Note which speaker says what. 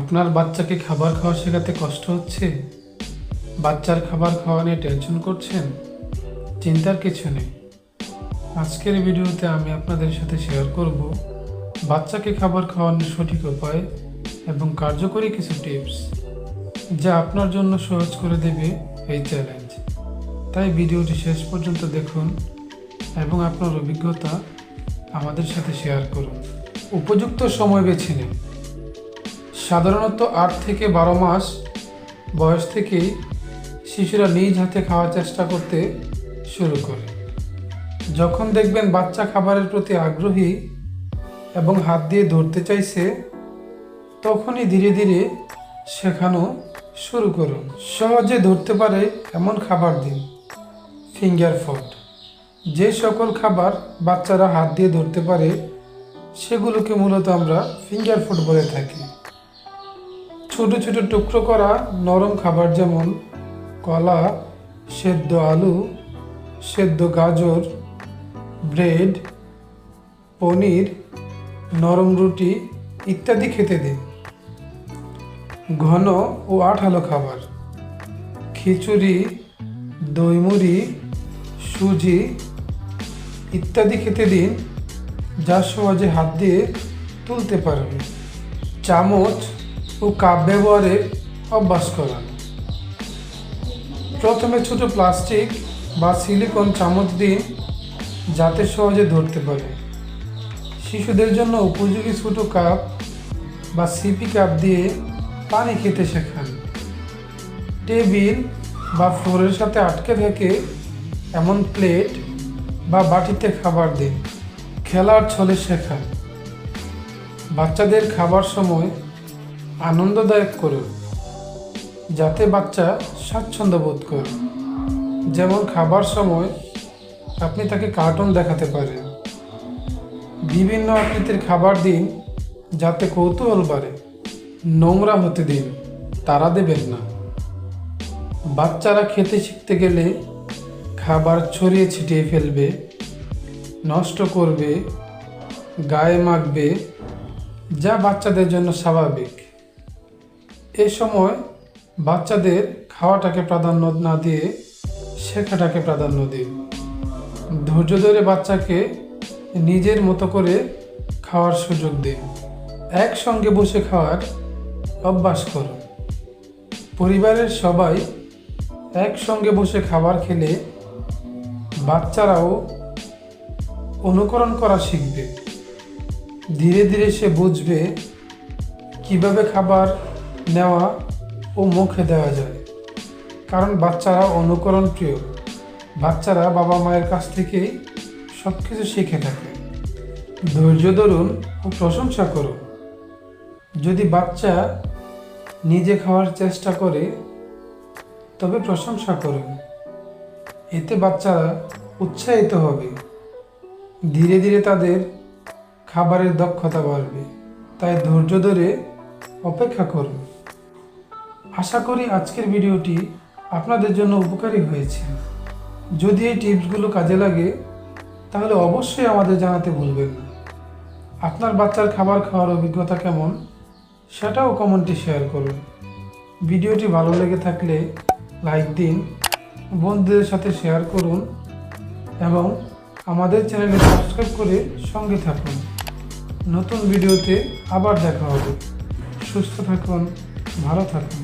Speaker 1: আপনার বাচ্চাকে খাবার খাওয়া শেখাতে কষ্ট হচ্ছে? বাচ্চার খাবার খাওয়া নিয়ে টেনশন করছেন? চিন্তার কিছু নেই। আজকের ভিডিওতে আমি আপনাদের সাথে শেয়ার করব বাচ্চাকে খাবার খাওয়ানোর সঠিক উপায় এবং কার্যকরী কিছু টিপস, যা আপনার জন্য সহজ করে দেবে এই চ্যালেঞ্জ। তাই ভিডিওটি শেষ পর্যন্ত দেখুন এবং আপনার অভিজ্ঞতা আমাদের সাথে শেয়ার করুন। উপযুক্ত সময় বেছে নিন। সাধারণত 8 থেকে 12 মাস বয়স থেকেই শিশুরা নিজ হাতে খাওয়ার চেষ্টা করতে শুরু করে। যখন দেখবেন বাচ্চা খাবারের প্রতি আগ্রহী এবং হাত দিয়ে ধরতে চাইছে, তখনই ধীরে ধীরে শেখানো শুরু করুন। সহজে ধরতে পারে এমন খাবার দিন। Finger food. যে সকল খাবার বাচ্চারা হাত দিয়ে ধরতে পারে সেগুলোকে মূলত আমরা ফিঙ্গার ফুড বলে থাকি। ছোট ছোট টুকরো করা নরম খাবার যেমন কলা, সেদ্ধ আলু, সেদ্ধ গাজর, ব্রেড, পনির, নরম রুটি ইত্যাদি খেতে দিন। ঘন ও আঠালো খাবার, খিচুড়ি, দই মুড়ি, সুজি ইত্যাদি খেতে দিন, যা সহজে হাত দিয়ে তুলতে পারবে। চামচ ও কাপ ব্যবহারের অভ্যাস করান। প্রথমে ছোট প্লাস্টিক বা সিলিকন চামচ দিন, যাতে সহজে ধরতে পারে। শিশুদের জন্য উপযোগী ছোট কাপ বা সিপি কাপ দিয়ে পানি খেতে শেখান। টেবিল বা ফ্লোরের সাথে আটকে থাকে এমন প্লেট বা বাটিতে খাবার দিন। খেলার ছলে শেখান। বাচ্চাদের খাবার সময় আনন্দদায়ক করুন, যাতে বাচ্চা স্বাচ্ছন্দ্য বোধ করে। যেমন খাবার সময় আপনি তাকে কার্টুন দেখাতে পারেন। বিভিন্ন আকৃতির খাবার দিন, যাতে কৌতূহল বাড়ে। নোংরা হতে দিন, তাড়া দেবেন না। বাচ্চারা খেতে শিখতে গেলে খাবার ছড়িয়ে ছিটিয়ে ফেলবে, নষ্ট করবে, গায়ে মাখবে, যা বাচ্চাদের জন্য স্বাভাবিক। এ সময় বাচ্চাদের খাওয়াটাকে প্রাধান্য না দিয়ে শেখাটাকে প্রাধান্য দিন। ধৈর্য ধরে বাচ্চাকে নিজের মতো করে খাওয়ার সুযোগ দিন। একসঙ্গে বসে খাওয়ার অভ্যাস করুন। পরিবারের সবাই একসঙ্গে বসে খাবার খেলে বাচ্চারাও অনুকরণ করা শিখবে। ধীরে ধীরে সে বুঝবে কিভাবে খাবার নেওয়া ও মুখে দেওয়া যায়। কারণ বাচ্চারা অনুকরণ প্রিয়। বাচ্চারা বাবা মায়ের কাছ থেকেই সব কিছু শিখে থাকে। ধৈর্য ধরুন ও প্রশংসা করুন। যদি বাচ্চা নিজে খাওয়ার চেষ্টা করে, তবে প্রশংসা করুন। এতে বাচ্চারা উৎসাহিত হবে। ধীরে ধীরে তাদের খাবারের দক্ষতা বাড়বে। তাই ধৈর্য ধরে অপেক্ষা করুন। আশা করি আজকের ভিডিওটি আপনাদের জন্য উপকারী হয়েছে। যদি এই টিপসগুলো কাজে লাগে, তাহলে অবশ্যই আমাদের জানাতে ভুলবেন না। আপনার বাচ্চার খাবার খাওয়ার অভিজ্ঞতা কেমন, সেটাও কমেন্টে শেয়ার করুন। ভিডিওটি ভালো লেগে থাকলে লাইক দিন, বন্ধুদের সাথে শেয়ার করুন এবং আমাদের চ্যানেলে সাবস্ক্রাইব করে সঙ্গে থাকুন। নতুন ভিডিওতে আবার দেখা হবে। সুস্থ থাকুন, ভালো থাকুন।